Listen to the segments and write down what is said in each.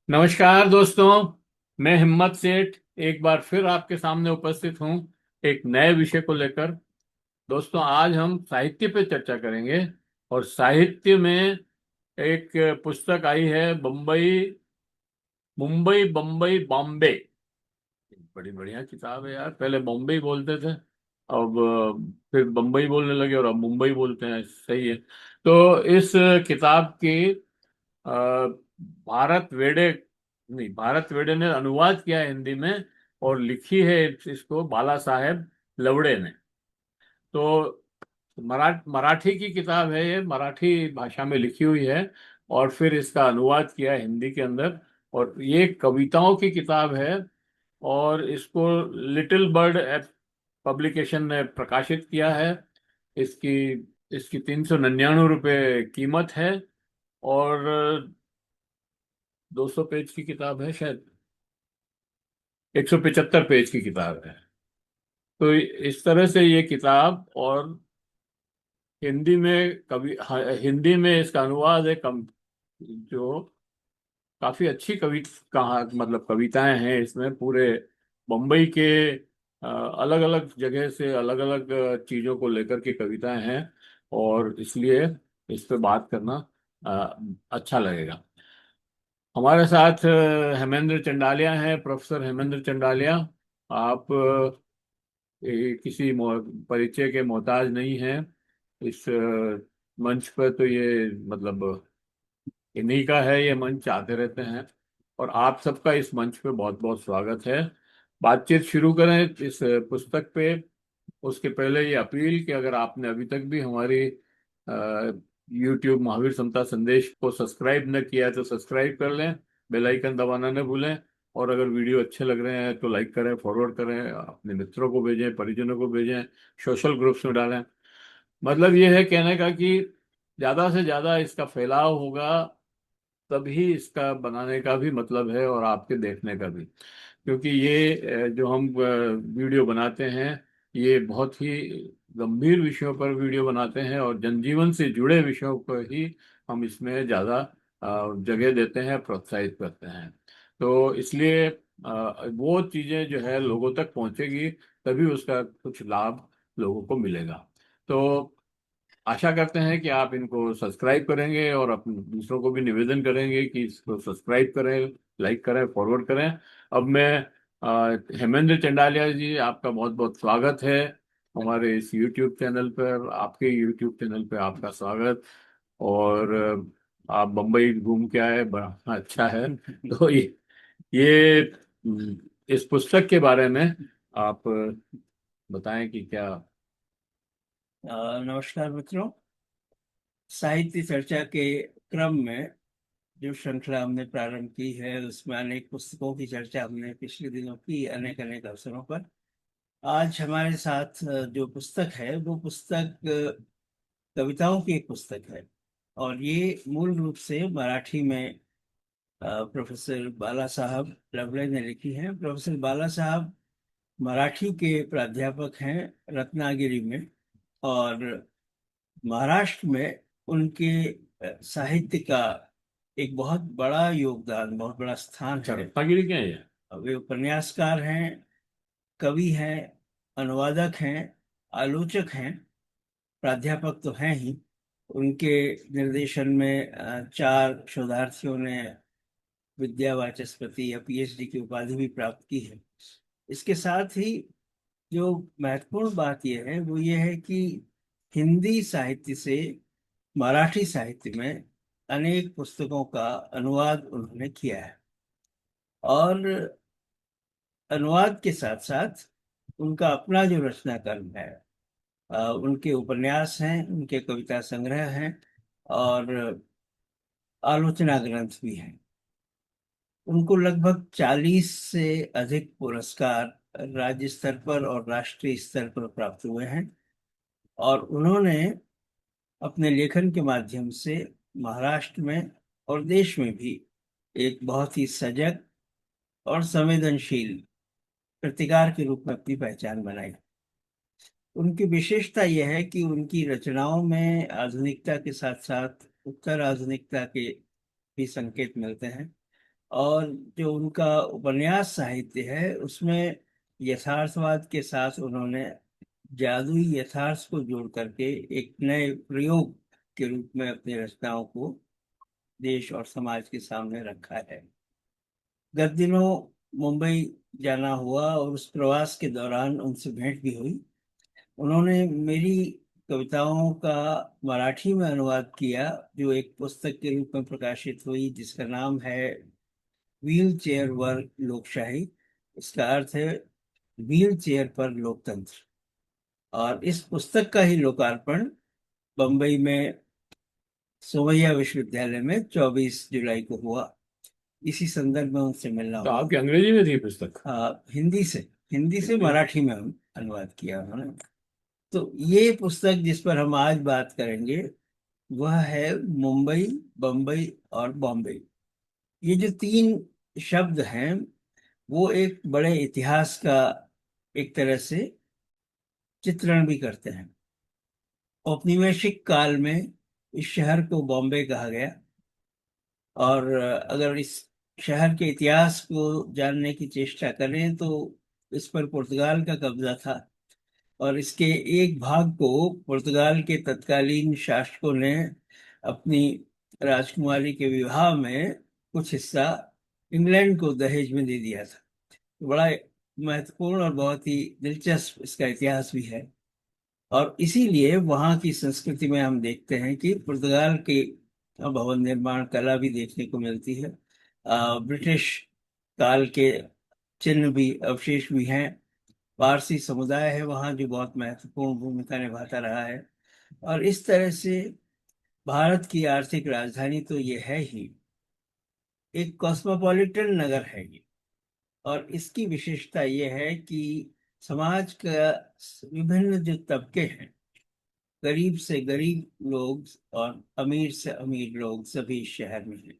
नमस्कार दोस्तों। मैं हिम्मत सेठ एक बार फिर आपके सामने उपस्थित हूँ एक नए विषय को लेकर। दोस्तों, आज हम साहित्य पे चर्चा करेंगे। और साहित्य में एक पुस्तक आई है, बम्बई मुंबई बम्बई बॉम्बे। बड़ी बढ़िया किताब है यार। पहले बॉम्बे बोलते थे, अब फिर बम्बई बोलने लगे और अब मुंबई बोलते हैं। सही है। तो इस किताब की अ, भारत वेडे नहीं, भारत वेडे ने अनुवाद किया है हिंदी में, और लिखी है इसको बाला साहेब लवड़े ने। तो मराठी की किताब है, ये मराठी भाषा में लिखी हुई है और फिर इसका अनुवाद किया है हिंदी के अंदर। और ये कविताओं की किताब है, और इसको लिटिल बर्ड पब्लिकेशन ने प्रकाशित किया है। इसकी इसकी 399 रुपये कीमत है, और 200 पेज की किताब है शायद, 175 पेज की किताब है। तो इस तरह से ये किताब, और हिंदी में हिंदी में इसका अनुवाद है कम, जो काफी अच्छी कहा मतलब कविताएं हैं इसमें। पूरे बम्बई के अलग अलग जगह से अलग अलग चीजों को लेकर के कविताएं हैं, और इसलिए इस पे बात करना अच्छा लगेगा। हमारे साथ हेमेंद्र चंडालिया हैं, प्रोफेसर हेमेंद्र चंडालिया। आप किसी परिचय के मोहताज नहीं हैं इस मंच पर। तो ये मतलब इन्हीं का है, ये मंच आते रहते हैं। और आप सबका इस मंच पे बहुत बहुत स्वागत है। बातचीत शुरू करें इस पुस्तक पे, उसके पहले ये अपील कि अगर आपने अभी तक भी हमारी यूट्यूब महावीर समता संदेश को सब्सक्राइब न किया है तो सब्सक्राइब कर लें, बेल आइकन दबाना न भूलें। और अगर वीडियो अच्छे लग रहे हैं तो लाइक करें, फॉरवर्ड करें, अपने मित्रों को भेजें, परिजनों को भेजें, सोशल ग्रुप्स में डालें। मतलब ये है कहने का कि ज़्यादा से ज़्यादा इसका फैलाव होगा, तभी इसका बनाने का भी मतलब है और आपके देखने का भी। क्योंकि ये जो हम वीडियो बनाते हैं, ये बहुत ही गंभीर विषयों पर वीडियो बनाते हैं, और जनजीवन से जुड़े विषयों पर ही हम इसमें ज़्यादा जगह देते हैं, प्रोत्साहित करते हैं। तो इसलिए वो चीज़ें जो है लोगों तक पहुंचेगी, तभी उसका कुछ लाभ लोगों को मिलेगा। तो आशा करते हैं कि आप इनको सब्सक्राइब करेंगे, और अपने दूसरों को भी निवेदन करेंगे कि इसको सब्सक्राइब करें, लाइक करें, फॉरवर्ड करें। अब मैं हेमेंद्र चंडालिया जी, आपका बहुत बहुत स्वागत है हमारे इस यूट्यूब चैनल पर। आपके यूट्यूब चैनल पर आपका स्वागत। और आप बम्बई घूम के आए, बड़ा अच्छा है। तो ये इस पुस्तक के बारे में आप बताएं कि क्या। नमस्कार मित्रों। साहित्य चर्चा के क्रम में जो श्रृंखला हमने प्रारंभ की है, उसमें अनेक पुस्तकों की चर्चा हमने पिछले दिनों की अनेक अनेक अवसरों पर। आज हमारे साथ जो पुस्तक है वो पुस्तक कविताओं की एक पुस्तक है, और ये मूल रूप से मराठी में प्रोफेसर बाला साहब लवड़े ने लिखी है। प्रोफेसर बाला साहब मराठी के प्राध्यापक हैं रत्नागिरी में, और महाराष्ट्र में उनके साहित्य का एक बहुत बड़ा योगदान, बहुत बड़ा स्थान अच्छा, है। रत्नागिरी क्या है ये? वे उपन्यासकार हैं, कवि हैं, अनुवादक हैं, आलोचक हैं, प्राध्यापक तो हैं ही। उनके निर्देशन में चार शोधार्थियों ने विद्या वाचस्पति या पीएचडी की उपाधि भी प्राप्त की है। इसके साथ ही जो महत्वपूर्ण बात यह है वो ये है कि हिंदी साहित्य से मराठी साहित्य में अनेक पुस्तकों का अनुवाद उन्होंने किया है, और अनुवाद के साथ साथ उनका अपना जो रचना कर्म है, उनके उपन्यास हैं, उनके कविता संग्रह हैं, और आलोचना ग्रंथ भी हैं। उनको लगभग 40 से अधिक पुरस्कार राज्य स्तर पर और राष्ट्रीय स्तर पर प्राप्त हुए हैं, और उन्होंने अपने लेखन के माध्यम से महाराष्ट्र में और देश में भी एक बहुत ही सजग और संवेदनशील कृतिकार के रूप में अपनी पहचान बनाई। उनकी विशेषता यह है कि उनकी रचनाओं में आधुनिकता के साथ साथ उत्तर आधुनिकता के भी संकेत मिलते हैं। और जो उनका उपन्यास साहित्य है उसमें यथार्थवाद के साथ उन्होंने जादुई यथार्थ को जोड़ करके एक नए प्रयोग के रूप में अपनी रचनाओं को देश और समाज के सामने रखा है। गत दिनों मुंबई जाना हुआ और उस प्रवास के दौरान उनसे भेंट भी हुई। उन्होंने मेरी कविताओं का मराठी में अनुवाद किया, जो एक पुस्तक के रूप में प्रकाशित हुई, जिसका नाम है व्हील चेयर वर्ग लोकशाही। इसका अर्थ है व्हील चेयर पर लोकतंत्र। और इस पुस्तक का ही लोकार्पण बम्बई में सोमैया विश्वविद्यालय में 24 जुलाई को हुआ। इसी संदर्भ में उनसे मिलना तो हुआ। आपकी अंग्रेजी में थी पुस्तक? हिंदी से, हिंदी से हिंदी। मराठी में अनुवाद किया उन्होंने। तो ये पुस्तक जिस पर हम आज बात करेंगे वह है मुंबई, बम्बई और बॉम्बे। ये जो तीन शब्द हैं वो एक बड़े इतिहास का एक तरह से चित्रण भी करते हैं। औपनिवेशिक काल में इस शहर को बॉम्बे कहा गया। और अगर इस शहर के इतिहास को जानने की चेष्टा करें तो इस पर पुर्तगाल का कब्जा था। और इसके एक भाग को पुर्तगाल के तत्कालीन शासकों ने अपनी राजकुमारी के विवाह में कुछ हिस्सा इंग्लैंड को दहेज में दे दिया था। बड़ा महत्वपूर्ण और बहुत ही दिलचस्प इसका इतिहास भी है। और इसीलिए वहाँ की संस्कृति में हम देखते हैं कि पुर्तगाल के भवन निर्माण कला भी देखने को मिलती है। ब्रिटिश काल के चिन्ह भी, अवशेष भी हैं। पारसी समुदाय है वहाँ जो बहुत महत्वपूर्ण भूमिका निभाता रहा है। और इस तरह से भारत की आर्थिक राजधानी तो ये है ही, एक कॉस्मोपॉलिटन नगर है ये। और इसकी विशेषता ये है कि समाज का विभिन्न जो तबके हैं, गरीब से गरीब लोग और अमीर से अमीर लोग सभी इस शहर में हैं।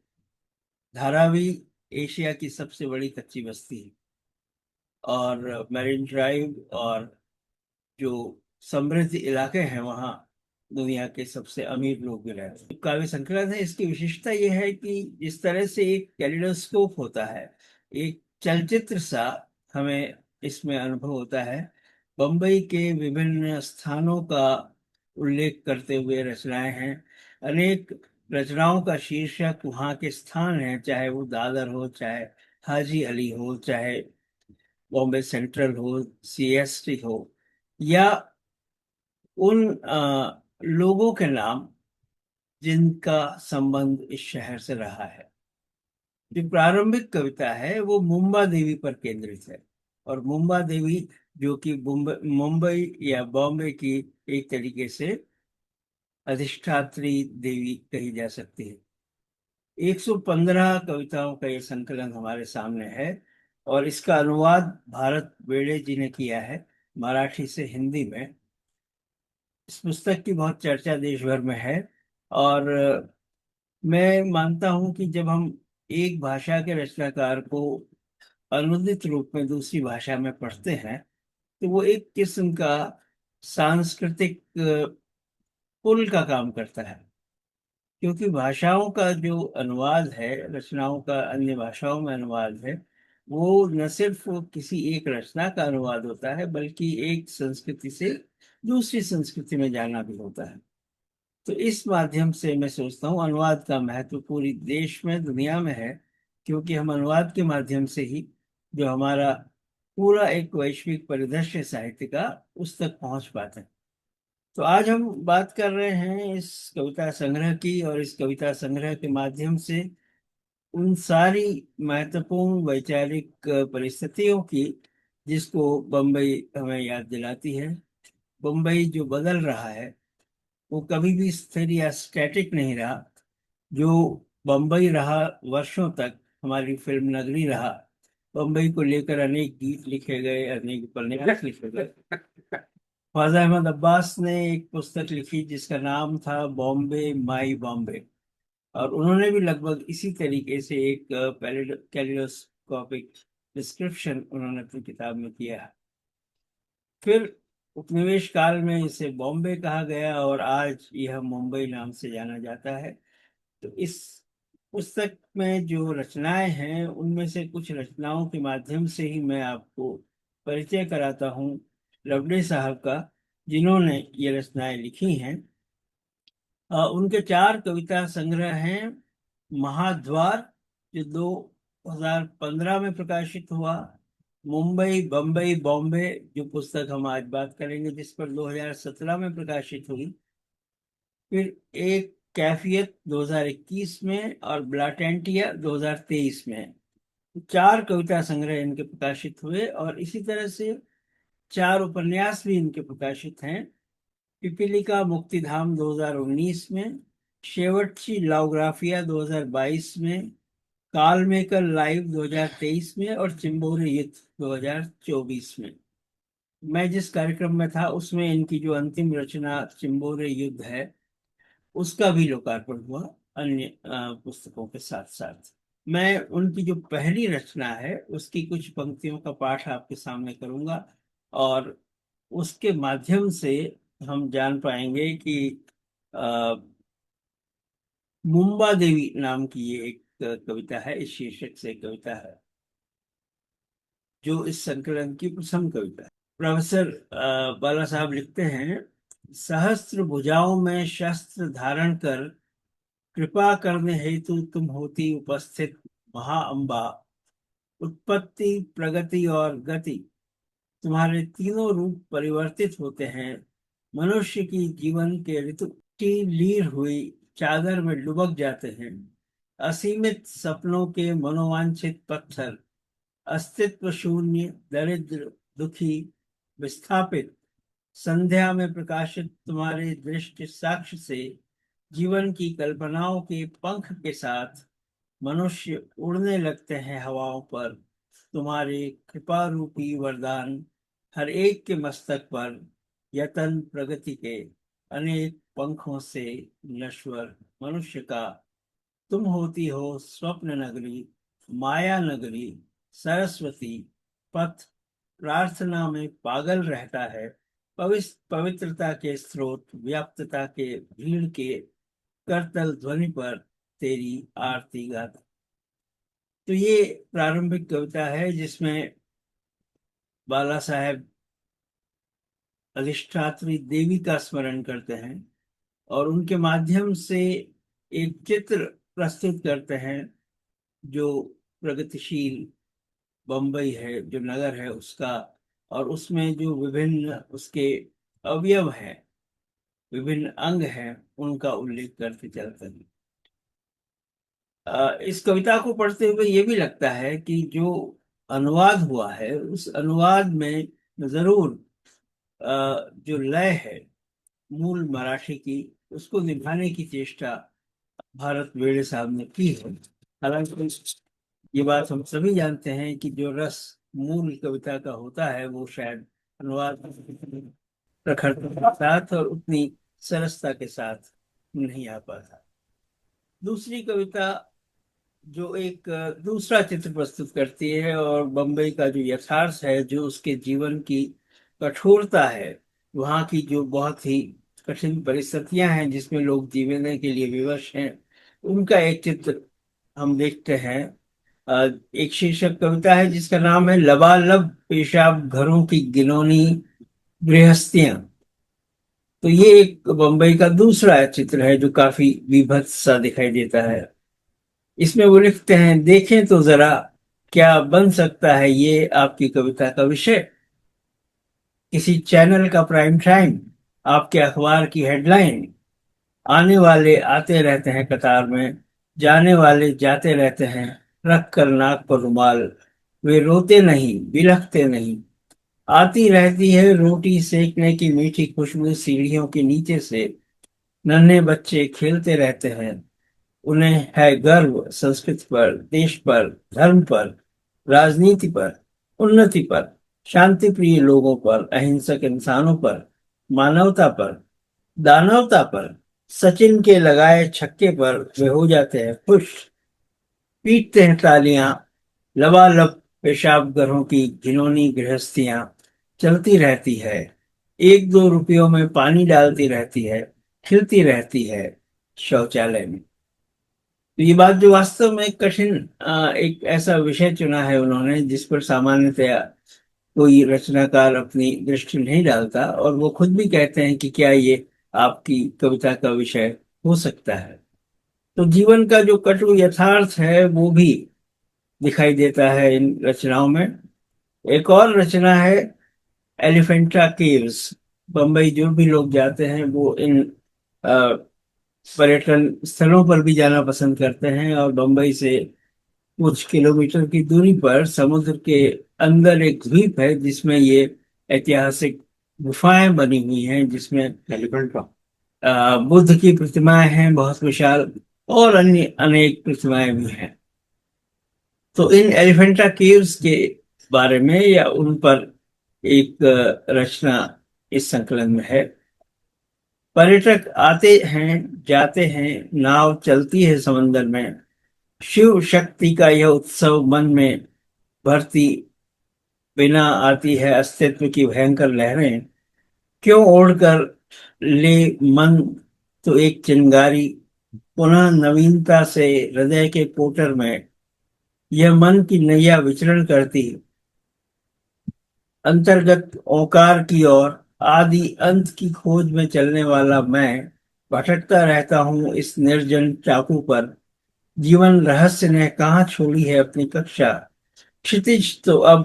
धारावी एशिया की सबसे बड़ी कच्ची बस्ती है। और मैरिन ड्राइव और जो समृद्ध इलाके हैं वहाँ दुनिया के सबसे अमीर लोग भी रहते हैं। काव्य संकलन है, इसकी विशेषता यह है कि जिस तरह से एक कैलिडोस्कोप होता है, एक चलचित्र सा हमें इसमें अनुभव होता है। बम्बई के विभिन्न स्थानों का उल्लेख करते हुए रचनाएं हैं। अनेक रचनाओं का शीर्षक वहाँ के स्थान है, चाहे वो दादर हो, चाहे हाजी अली हो, चाहे बॉम्बे सेंट्रल हो, सीएसटी हो, या उन लोगों के नाम जिनका संबंध इस शहर से रहा है। जो प्रारंभिक कविता है वो मुंबा देवी पर केंद्रित है। और मुंबा देवी जो कि मुंबई या बॉम्बे की एक तरीके से अधिष्ठात्री देवी कही जा सकती है। 115 कविताओं का ये संकलन हमारे सामने है। और इसका अनुवाद भारत बेड़े जी ने किया है मराठी से हिंदी में। इस पुस्तक की बहुत चर्चा देश भर में है। और मैं मानता हूं कि जब हम एक भाषा के रचनाकार को अनुदित रूप में दूसरी भाषा में पढ़ते हैं तो वो एक किस्म का सांस्कृतिक पुल का काम करता है। क्योंकि भाषाओं का जो अनुवाद है, रचनाओं का अन्य भाषाओं में अनुवाद है, वो न सिर्फ वो किसी एक रचना का अनुवाद होता है बल्कि एक संस्कृति से दूसरी संस्कृति में जाना भी होता है। तो इस माध्यम से मैं सोचता हूँ अनुवाद का महत्व पूरी देश में, दुनिया में है। क्योंकि हम अनुवाद के माध्यम से ही जो हमारा पूरा एक वैश्विक परिदृश्य साहित्य का उस तक पहुंच पाते हैं। तो आज हम बात कर रहे हैं इस कविता संग्रह की, और इस कविता संग्रह के माध्यम से उन सारी महत्वपूर्ण वैचारिक परिस्थितियों की जिसको बम्बई हमें याद दिलाती है। बम्बई जो बदल रहा है वो कभी भी स्थिर या स्टैटिक नहीं रहा। जो बम्बई रहा वर्षों तक, हमारी फिल्म नगरी रहा। बम्बई को लेकर अनेक गीत लिखे गए, अनेक उपन्यास लिखे गए। ख्वाजा अहमद अब्बास ने एक पुस्तक लिखी जिसका नाम था बॉम्बे माई बॉम्बे। और उन्होंने भी लगभग इसी तरीके से एक कैलिडोस्कोपिक डिस्क्रिप्शन उन्होंने अपनी किताब में किया है। फिर उपनिवेश काल में इसे बॉम्बे कहा गया और आज यह मुंबई नाम से जाना जाता है। तो इस पुस्तक में जो रचनाएं हैं उनमें से कुछ रचनाओं के माध्यम से ही मैं आपको परिचय कराता हूँ लवडे साहब का, जिन्होंने ये रचनाएं लिखी हैं। उनके चार कविता संग्रह हैं। महाद्वार, जो 2015 में प्रकाशित हुआ। मुंबई बम्बई बॉम्बे, जो पुस्तक हम आज बात करेंगे, जिस पर 2017 में प्रकाशित हुई। फिर एक कैफियत 2021 में, और ब्लाटेंटिया 2023 में। चार कविता संग्रह इनके प्रकाशित हुए, और इसी तरह से चार उपन्यास भी इनके प्रकाशित हैं। पिपीलिका मुक्तिधाम 2019 में, शेवटची लाओग्राफिया 2022 में, कालमेकर लाइव 2023 में, और चिंबोरे युद्ध 2024 में। मैं जिस कार्यक्रम में था उसमें इनकी जो अंतिम रचना चिंबोरे युद्ध है, उसका भी लोकार्पण हुआ, अन्य पुस्तकों के साथ साथ। मैं उनकी जो पहली रचना है उसकी कुछ पंक्तियों का पाठ आपके सामने करूंगा, और उसके माध्यम से हम जान पाएंगे कि अ, मुंबा देवी नाम की ये एक कविता है, इस शीर्षक से कविता है, जो इस संकलन की प्रथम कविता है। प्रोफेसर बाला साहब लिखते हैं, सहस्त्र भुजाओं में शस्त्र धारण कर कृपा करने हेतु तुम होती उपस्थित महा अम्बा। उत्पत्ति, प्रगति और गति, तुम्हारे तीनों रूप परिवर्तित होते हैं। मनुष्य की जीवन के ऋतु की लीर हुई चादर में डुबक जाते हैं। असीमित सपनों के मनोवांछित पत्थर, अस्तित्व शून्य, दरिद्र, दुखी, विस्थापित, संध्या में प्रकाशित तुम्हारे दृष्टि साक्ष्य से जीवन की कल्पनाओं के पंख के साथ मनुष्य उड़ने लगते हैं हवाओं पर। तुम्हारे कृपा रूपी वरदान हर एक के मस्तक पर यतन प्रगति के अनेक पंखों से नश्वर मनुष्य का। तुम होती हो स्वप्न नगरी, माया नगरी, सरस्वती। पथ प्रार्थना में पागल रहता है। पवित्रता के स्रोत, व्याप्तता के भीड़ के करतल ध्वनि पर तेरी आरती गाता। तो ये प्रारंभिक कविता है जिसमें बाला साहेब अधिष्ठात्री देवी का स्मरण करते हैं, और उनके माध्यम से एक चित्र प्रस्तुत करते हैं जो प्रगतिशील बम्बई है, जो नगर है उसका, और उसमें जो विभिन्न उसके अवयव हैं, विभिन्न अंग हैं, उनका उल्लेख करते चलते हैं। इस कविता को पढ़ते हुए ये भी लगता है कि जो अनुवाद हुआ है उस अनुवाद में जरूर जो लय है मूल मराठी की, उसको निभाने की चेष्टा भारत वेड़े साहब ने की है। हालांकि ये बात हम सभी जानते हैं कि जो रस मूल कविता का होता है वो शायद अनुवाद प्रखरता के साथ और उतनी सरसता के साथ नहीं आ पाता। दूसरी कविता जो एक दूसरा चित्र प्रस्तुत करती है, और बम्बई का जो यथार्थ है, जो उसके जीवन की कठोरता है, वहाँ की जो बहुत ही कठिन परिस्थितियां हैं जिसमें लोग जीने के लिए विवश हैं, उनका एक चित्र हम देखते हैं। एक शीर्षक कविता है जिसका नाम है लबालब पेशाब घरों की गिनौनी गृहस्थियां। तो ये एक बम्बई का दूसरा चित्र है जो काफी विभत्स सा दिखाई देता है। इसमें वो लिखते हैं, देखें तो जरा क्या बन सकता है ये आपकी कविता का विषय। किसी चैनल का प्राइम टाइम, आपके अखबार की हेडलाइन। आने वाले आते रहते हैं कतार में, जाने वाले जाते रहते हैं रख कर नाक पर रुमाल। वे रोते नहीं, बिलखते नहीं। आती रहती है रोटी सेकने की मीठी खुशबू सीढ़ियों के नीचे से। नन्हे बच्चे खेलते रहते हैं। उन्हें है गर्व संस्कृति पर, देश पर, धर्म पर, राजनीति पर, उन्नति पर, शांति प्रिय लोगों पर, अहिंसक इंसानों पर, मानवता पर, दानवता पर। सचिन के लगाए छक्के पर वे हो जाते हैं खुश। पीटते हैं तालियां। लबालब पेशाब घरों की घिनौनी गृहस्थियां चलती रहती है। एक दो रुपयों में पानी डालती रहती है, खिलती रहती है शौचालय में। तो ये बात जो वास्तव में कठिन, एक ऐसा विषय चुना है उन्होंने जिस पर सामान्यतया कोई रचनाकार अपनी दृष्टि नहीं डालता, और वो खुद भी कहते हैं कि क्या ये आपकी कविता का विषय हो सकता है। तो जीवन का जो कटु यथार्थ है वो भी दिखाई देता है इन रचनाओं में। एक और रचना है एलिफेंटा केव्स। बम्बई जो भी लोग जाते हैं वो इन अ, पर्यटन स्थलों पर भी जाना पसंद करते हैं, और बम्बई से कुछ किलोमीटर की दूरी पर समुद्र के अंदर एक द्वीप है जिसमें ये ऐतिहासिक गुफाएं बनी हुई हैं, जिसमें एलिफेंट का बुद्ध की प्रतिमाएं हैं बहुत विशाल, और अन्य अनेक प्रतिमाएं भी हैं। तो इन एलिफेंटा केव्स के बारे में या उन पर एक रचना इस संकलन में है। पर्यटक आते हैं, जाते हैं, नाव चलती है समंदर में, शिव शक्ति का यह उत्सव मन में भरती बिना आती है अस्तित्व की भयंकर लहरें। क्यों ओढ़कर ले मन तो एक चिंगारी, पुनः नवीनता से हृदय के कोटर में यह मन की नैया विचरण करती, अंतर्गत ओकार की ओर आदि अंत की खोज में चलने वाला मैं भटकता रहता हूँ इस निर्जन चाकू पर। जीवन रहस्य ने कहाँ छोड़ी है अपनी कक्षा, क्षितिज तो अब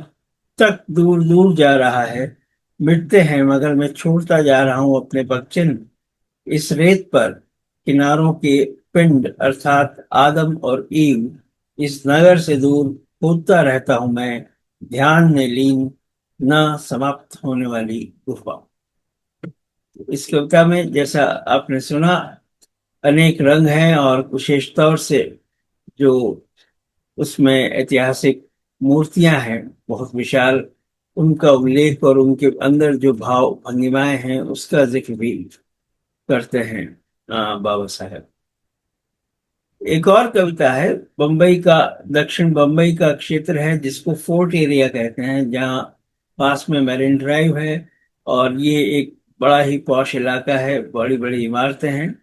तक दूर दूर जा रहा है। मिटते हैं मगर मैं छोड़ता जा रहा हूँ अपने पगचिन्ह इस रेत पर। किनारों के पिंड अर्थात आदम और ईव इस नगर से दूर खोदता रहता हूं मैं, ध्यान में लीन न समाप्त होने वाली गुफा। इस कविता में जैसा आपने सुना अनेक रंग हैं, और विशेष तौर से जो उसमें ऐतिहासिक मूर्तियां हैं बहुत विशाल, उनका उल्लेख और उनके अंदर जो भाव भंगिमाएं हैं उसका जिक्र भी करते हैं बाबा साहब। एक और कविता है बम्बई का, दक्षिण बम्बई का क्षेत्र है जिसको फोर्ट एरिया कहते हैं, जहाँ पास में मेरिन ड्राइव है, और ये एक बड़ा ही पॉश इलाका है, बड़ी बड़ी इमारतें हैं,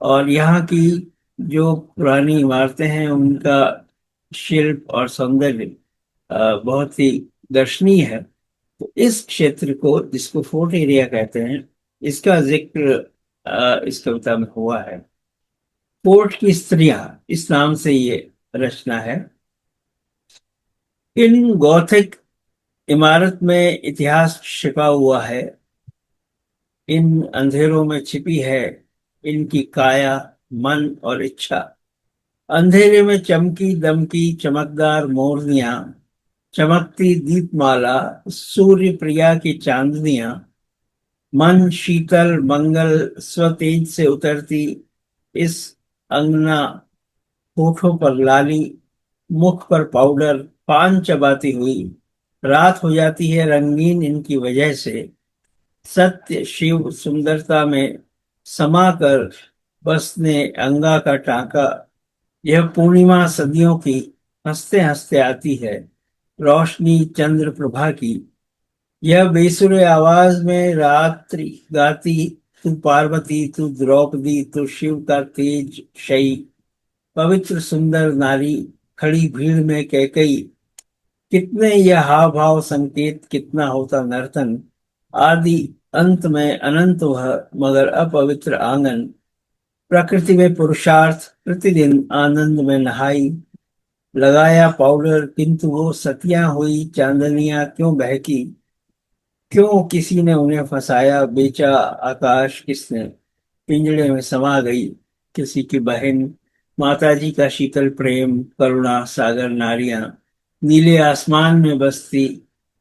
और यहाँ की जो पुरानी इमारतें हैं उनका शिल्प और सौंदर्य बहुत ही दर्शनीय है। तो इस क्षेत्र को जिसको फोर्ट एरिया कहते हैं, इसका जिक्र इस कविता में हुआ है। फोर्ट की स्त्रियां, इस नाम से ये रचना है। इन गॉथिक इमारत में इतिहास छिपा हुआ है, इन अंधेरों में छिपी है इनकी काया, मन और इच्छा। अंधेरे में चमकी दमकी चमकदार मोरनियां, चमकती दीपमाला, सूर्य प्रिया की चांदनियां, मन शीतल मंगल स्वतेज से उतरती इस अंगना, होठों पर लाली, मुख पर पाउडर, पान चबाती हुई रात हो जाती है रंगीन इनकी वजह से। सत्य शिव सुंदरता में समा कर बसने अंगा का टांका, यह पूर्णिमा सदियों की हंसते हंसते आती है, रोशनी चंद्र प्रभा की। यह बेसुरे आवाज में रात्रि गाती, तू पार्वती तू द्रौपदी तू शिव का तेज शई, पवित्र सुंदर नारी खड़ी भीड़ में कैकई। कितने यह हाव भाव संकेत, कितना होता नर्तन, आदि अंत में अनंत वह मगर अपवित्र आंगन। प्रकृति में पुरुषार्थ प्रतिदिन आनंद में नहाई, लगाया पाउडर किंतु वो सतियां हुई चांदनियां क्यों बहकी। क्यों किसी ने उन्हें फंसाया, बेचा आकाश किसने, पिंजड़े में समा गई किसी की बहन। माताजी का शीतल प्रेम करुणा सागर नारियां, नीले आसमान में बसती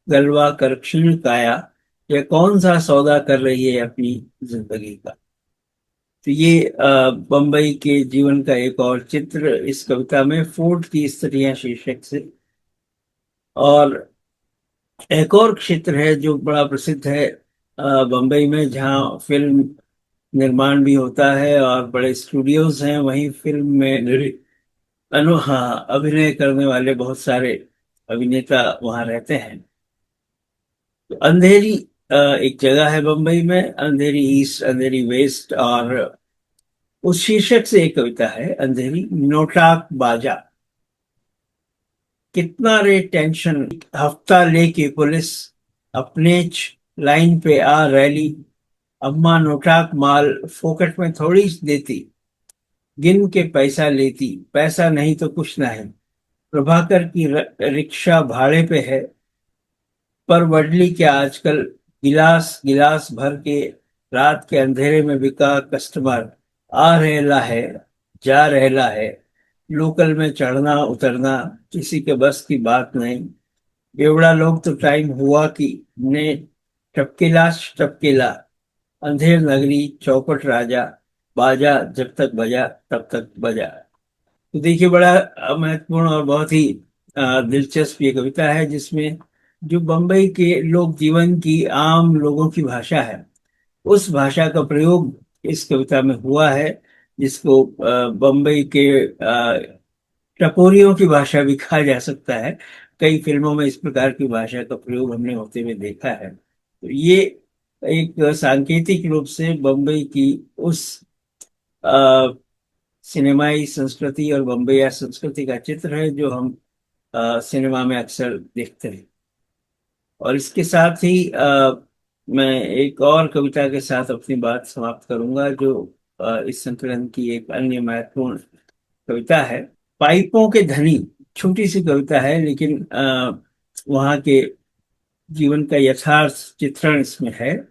गलवा कर क्षीण काया, यह कौन सा सौदा कर रही है अपनी जिंदगी का। तो ये बम्बई के जीवन का एक और चित्र इस कविता में, फोर्ट की स्त्रियां शीर्षक से। और एक और क्षेत्र है जो बड़ा प्रसिद्ध है बम्बई में, जहाँ फिल्म निर्माण भी होता है और बड़े स्टूडियोज हैं, वहीं फिल्म में हाँ, अभिनय करने वाले बहुत सारे अभिनेता वहाँ रहते हैं। तो अंधेरी एक जगह है बम्बई में, अंधेरी ईस्ट, अंधेरी वेस्ट और उस शीर्षक से एक कविता है अंधेरी। नोटाक बाजा, कितना रे टेंशन, हफ्ता लेके पुलिस अपने लाइन पे आ रैली, अम्मा नोटाक माल फोकट में थोड़ी देती, गिन के पैसा लेती, पैसा नहीं तो कुछ नहीं, प्रभाकर की रिक्शा भाड़े पे है, पर वडली क्या आजकल, गिलास गिलास भर के रात के अंधेरे में बिका कस्टमर, आ रहला है, जा रहला है, लोकल में चढ़ना उतरना किसी के बस की बात नहीं, बेवड़ा लोग तो टाइम हुआ कि ने टपकेला टपकेला, अंधेर नगरी चौपट राजा, बाजा जब तक बजा तब तक बजा। तो देखिए, बड़ा महत्वपूर्ण और बहुत ही दिलचस्प ये कविता है, जिसमें जो बम्बई के लोक जीवन की, आम लोगों की भाषा है, उस भाषा का प्रयोग इस कविता में हुआ है, जिसको बम्बई के टपोरियों की भाषा भी कहा जा सकता है। कई फिल्मों में इस प्रकार की भाषा का प्रयोग हमने होते हुए देखा है। तो ये एक सांकेतिक रूप से बम्बई की उस सिनेमाई संस्कृति और बम्बई संस्कृति का चित्र है, जो हम सिनेमा में अक्सर देखते हैं। और इसके साथ ही मैं एक और कविता के साथ अपनी बात समाप्त करूंगा, जो इस संकलन की एक अन्य महत्वपूर्ण कविता है। पाइपों के धनी, छोटी सी कविता है, लेकिन वहाँ के जीवन का यथार्थ चित्रण इसमें है।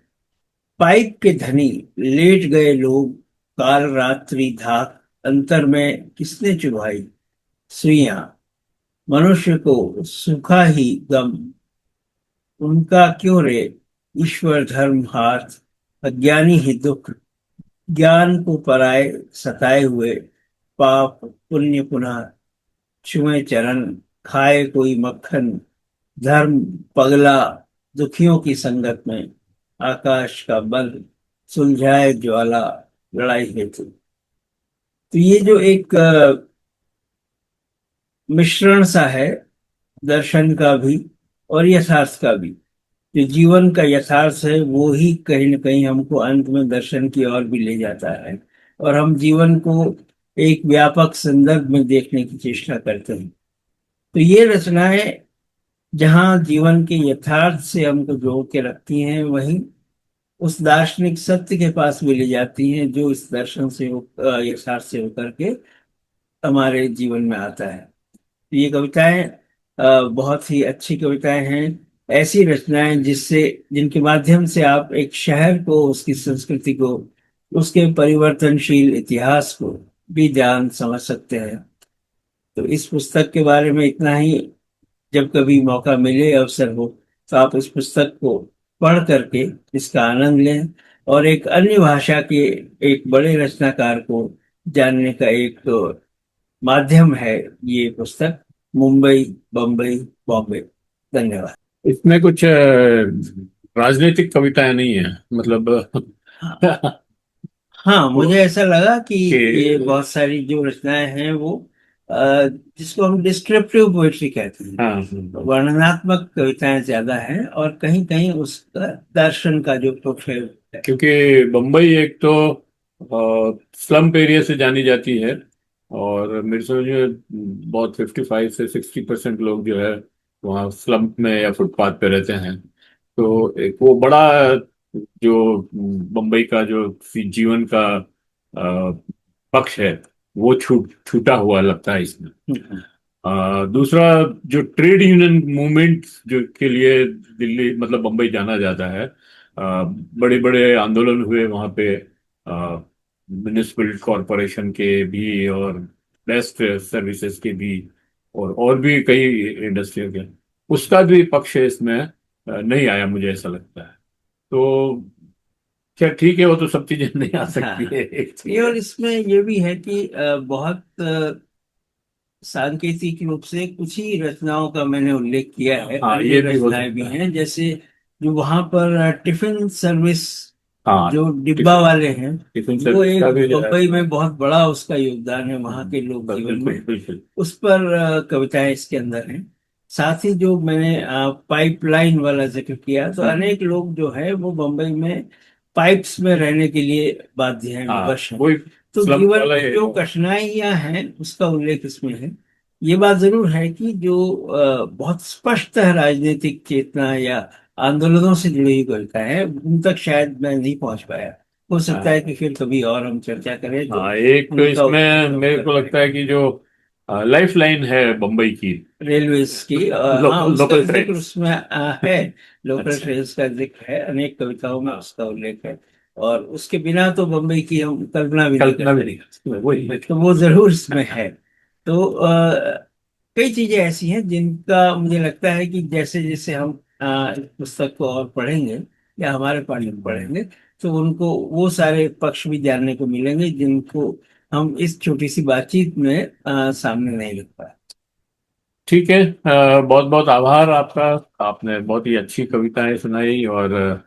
पाइप के धनी, लेट गए लोग, काल रात्रि धाक, अंतर में किसने चुभाई सुइयां, मनुष्य को सूखा ही गम, उनका क्यों रे ईश्वर धर्म हाथ, अज्ञानी ही दुख, ज्ञान को पराए सताए हुए, पाप पुण्य पुनः छुए चरण, खाए कोई मक्खन, धर्म पगला दुखियों की संगत में, आकाश का बल सुलझाए ज्वाला लड़ाई हेतु। तो ये जो एक मिश्रण सा है, दर्शन का भी और यथार्थ का भी। जो जीवन का यथार्थ है वो ही कहीं ना कहीं हमको अंत में दर्शन की ओर भी ले जाता है, और हम जीवन को एक व्यापक संदर्भ में देखने की चेष्टा करते हैं। तो ये रचनाएं जहाँ जीवन के यथार्थ से हमको जोड़ के रखती हैं, वहीं उस दार्शनिक सत्य के पास भी ले जाती हैं, जो इस दर्शन से यथार्थ से होकर के हमारे जीवन में आता है। तो ये कविताएं बहुत ही अच्छी कविताएं हैं। ऐसी रचनाएं जिनके माध्यम से आप एक शहर को, उसकी संस्कृति को, उसके परिवर्तनशील इतिहास को भी जान समझ सकते हैं। तो इस पुस्तक के बारे में इतना ही। जब कभी मौका मिले, अवसर हो, तो आप इस पुस्तक को पढ़ करके इसका आनंद लें, और एक अन्य भाषा के एक बड़े रचनाकार को जानने का एक माध्यम है ये पुस्तक, मुंबई बम्बई बॉम्बे। धन्यवाद। इसमें कुछ राजनीतिक कविताएं नहीं है, मतलब हाँ, हाँ, वो- मुझे ऐसा लगा कि ये कि बहुत सारी जो रचनाएं हैं वो जिसको हम डिस्क्रिप्टिव पोएट्री कहते हैं, हाँ, वर्णनात्मक कविताएं ज्यादा हैं, और कहीं कहीं उसका दर्शन का जो पक्ष है। क्योंकि बम्बई एक तो स्लम्प एरिया से जानी जाती है, और मेरे समझ में बहुत 55 से 60% लोग जो है वहाँ स्लम्प में या फुटपाथ पे रहते हैं। तो एक वो बड़ा जो बम्बई का जो जीवन का पक्ष है, वो छूटा हुआ लगता है इसमें। हम्म। दूसरा, जो ट्रेड यूनियन मूवमेंट जो के लिए दिल्ली मतलब बम्बई जाना जाता है, बड़े बड़े आंदोलन हुए वहाँ पे, म्युनिसिपल कॉरपोरेशन के भी और बेस्ट सर्विसेज के भी, और भी कई इंडस्ट्रियों के, उसका भी पक्ष इसमें नहीं आया, मुझे ऐसा लगता है। तो क्या ठीक है, वो तो सब चीजें नहीं आ सकती हाँ, है एक ये चीज। और इसमें ये भी है कि बहुत सांकेतिक रूप से कुछ ही रचनाओं का मैंने उल्लेख किया है, हाँ, अन्य ये भी हो रचनाएं भी सकता है। हैं, जैसे जो वहां पर टिफिन सर्विस, हाँ, जो डिब्बा टिफिन वाले हैं, टिफिन वो सर्विस का एक भी जो है। बम्बई में बहुत बड़ा उसका योगदान है वहाँ के लोक जीवन बिल्कुल में। बिल्कुल। उस पर कविताएं इसके अंदर हैं। साथ ही जो मैंने पाइपलाइन वाला जिक्र किया, तो अनेक लोग जो है वो बम्बई में पाइप्स में रहने के लिए बाध्य हैं, हाँ, विवश हैं। वही तो स्लम जीवन वाला में जो कठिनाइयां हैं उसका उल्लेख इसमें है। ये बात जरूर है कि जो बहुत स्पष्ट राजनीतिक चेतना या आंदोलनों से जुड़ी हुई कविता है, उन तक शायद मैं नहीं पहुंच पाया। हो सकता है हाँ। कि फिर कभी और हम चर्चा करें तो हाँ, एक तो उनका इसमें उल्लेख मेरे कर को लगता है पाएंगे। कि जो लाइफ लाइन है बम्बई की, रेलवेज की हाँ, लोकल उसका लोकल जिक्र ट्रेन। उसमें है। लोकल अच्छा। ट्रेन्स का जिक्र है, अनेक कविताओं में हाँ, उसका उल्लेख है। और उसके बिना तो बम्बई की हम कल्पना भी नहीं कर कल्पना भी सकते। नहीं कर सकते, वही। तो वो जरूर इसमें है। तो कई चीजें ऐसी हैं जिनका मुझे लगता है कि जैसे जैसे हम इस पुस्तक को और पढ़ेंगे या हमारे पाठक पढ़ेंगे, तो उनको वो सारे पक्ष भी जानने को मिलेंगे जिनको हम इस छोटी सी बातचीत में सामने नहीं लिख पाए। ठीक है, बहुत बहुत आभार आपका। आपने बहुत ही अच्छी कविताएं सुनाई, और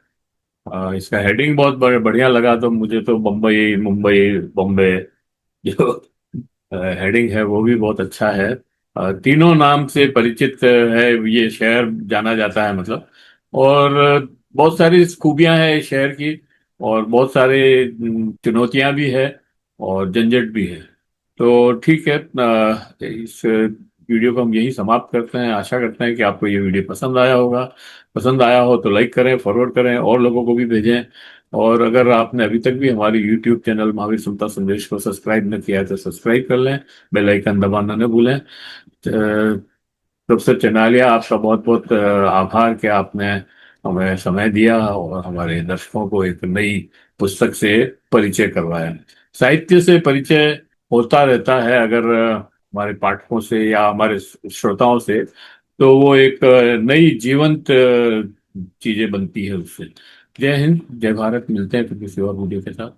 इसका हेडिंग बहुत बढ़िया लगा। तो मुझे तो बम्बई, मुंबई, बॉम्बे, जो हेडिंग है वो भी बहुत अच्छा है। तीनों नाम से परिचित है ये शहर, जाना जाता है मतलब। और बहुत सारी खूबियां हैं इस शहर की, और बहुत सारे चुनौतियां भी है, और झंझट भी है। तो ठीक है, इस वीडियो को हम यही समाप्त करते हैं। आशा करते हैं कि आपको ये वीडियो पसंद आया होगा। पसंद आया हो तो लाइक करें, फॉरवर्ड करें, और लोगों को भी भेजें। और अगर आपने अभी तक भी हमारे यूट्यूब चैनल महावीर सुनता संदेश को सब्सक्राइब न किया है तो सब्सक्राइब कर लें। बेल आइकन दबाना न भूलें। प्रोफेसर चनालिया, आपका बहुत बहुत आभार कि आपने हमें समय दिया और हमारे दर्शकों को एक नई पुस्तक से परिचय करवाया। साहित्य से परिचय होता रहता है अगर हमारे पाठकों से या हमारे श्रोताओं से, तो वो एक नई जीवंत चीजें बनती है उससे। जय हिंद, जय भारत। मिलते हैं फिर किसी और वीडियो के साथ।